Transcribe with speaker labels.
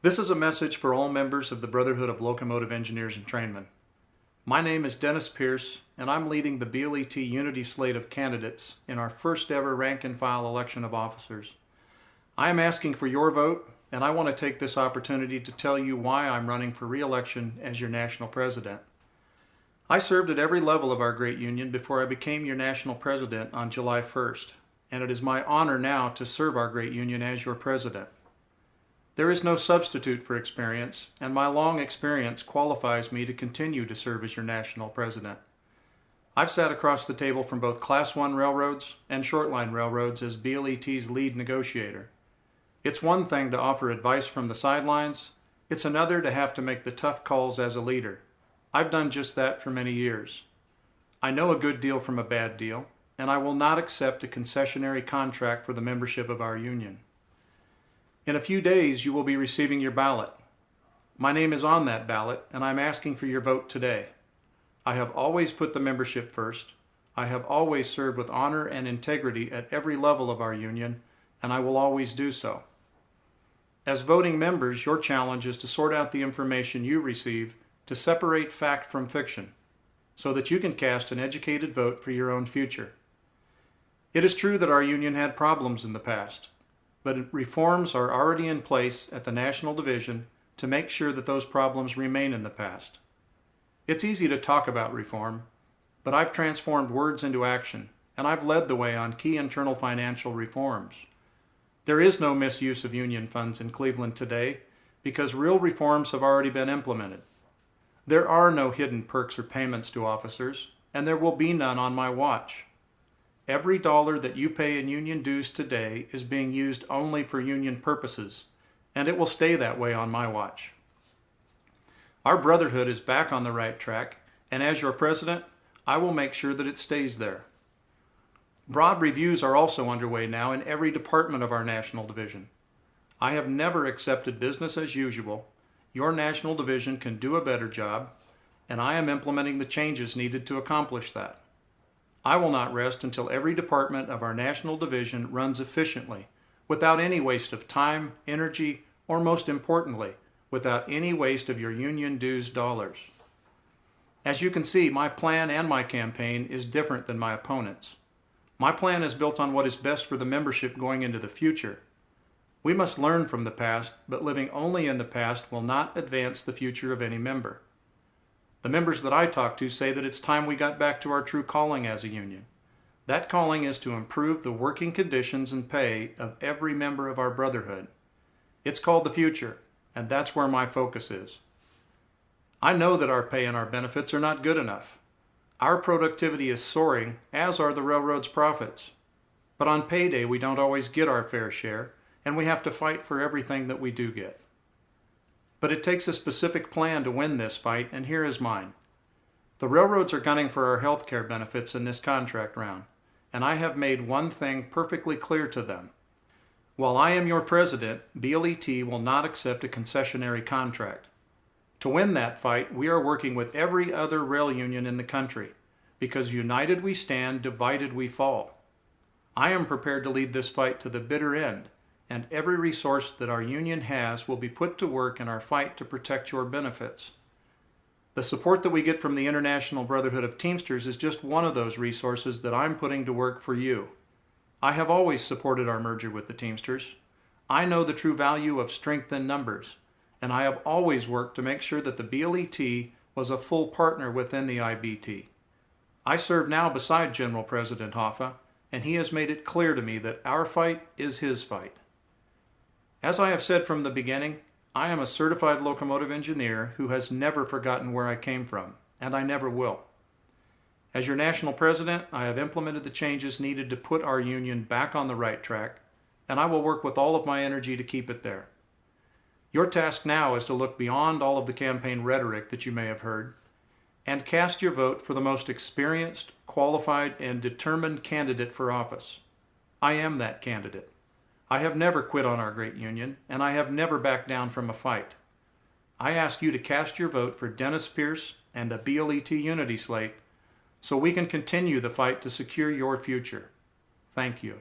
Speaker 1: This is a message for all members of the Brotherhood of Locomotive Engineers and Trainmen. My name is Dennis Pierce, and I'm leading the BLET Unity Slate of candidates in our first ever rank-and-file election of officers. I am asking for your vote, and I want to take this opportunity to tell you why I'm running for re-election as your national president. I served at every level of our great union before I became your national president on July 1st, and it is my honor now to serve our great union as your president. There is no substitute for experience, and my long experience qualifies me to continue to serve as your national president. I've sat across the table from both Class 1 railroads and short-line railroads as BLET's lead negotiator. It's one thing to offer advice from the sidelines, it's another to have to make the tough calls as a leader. I've done just that for many years. I know a good deal from a bad deal, and I will not accept a concessionary contract for the membership of our union. In a few days, you will be receiving your ballot. My name is on that ballot, and I'm asking for your vote today. I have always put the membership first. I have always served with honor and integrity at every level of our union, and I will always do so. As voting members, your challenge is to sort out the information you receive to separate fact from fiction, so that you can cast an educated vote for your own future. It is true that our union had problems in the past, but reforms are already in place at the National Division to make sure that those problems remain in the past. It's easy to talk about reform, but I've transformed words into action, and I've led the way on key internal financial reforms. There is no misuse of union funds in Cleveland today because real reforms have already been implemented. There are no hidden perks or payments to officers, and there will be none on my watch. Every dollar that you pay in union dues today is being used only for union purposes, and it will stay that way on my watch. Our brotherhood is back on the right track, and as your president, I will make sure that it stays there. Broad reviews are also underway now in every department of our national division. I have never accepted business as usual. Your national division can do a better job, and I am implementing the changes needed to accomplish that. I will not rest until every department of our national division runs efficiently, without any waste of time, energy, or most importantly, without any waste of your union dues dollars. As you can see, my plan and my campaign is different than my opponents. My plan is built on what is best for the membership going into the future. We must learn from the past, but living only in the past will not advance the future of any member. The members that I talk to say that it's time we got back to our true calling as a union. That calling is to improve the working conditions and pay of every member of our brotherhood. It's called the future, and that's where my focus is. I know that our pay and our benefits are not good enough. Our productivity is soaring, as are the railroad's profits. But on payday, we don't always get our fair share, and we have to fight for everything that we do get. But it takes a specific plan to win this fight, and here is mine. The railroads are gunning for our health care benefits in this contract round, and I have made one thing perfectly clear to them. While I am your president, BLET will not accept a concessionary contract. To win that fight, we are working with every other rail union in the country, because united we stand, divided we fall. I am prepared to lead this fight to the bitter end, and every resource that our union has will be put to work in our fight to protect your benefits. The support that we get from the International Brotherhood of Teamsters is just one of those resources that I'm putting to work for you. I have always supported our merger with the Teamsters. I know the true value of strength in numbers, and I have always worked to make sure that the BLET was a full partner within the IBT. I serve now beside General President Hoffa, and he has made it clear to me that our fight is his fight. As I have said from the beginning, I am a certified locomotive engineer who has never forgotten where I came from, and I never will. As your national president, I have implemented the changes needed to put our union back on the right track, and I will work with all of my energy to keep it there. Your task now is to look beyond all of the campaign rhetoric that you may have heard, and cast your vote for the most experienced, qualified, and determined candidate for office. I am that candidate. I have never quit on our great union, and I have never backed down from a fight. I ask you to cast your vote for Dennis Pierce and the BLET Unity Slate so we can continue the fight to secure your future. Thank you.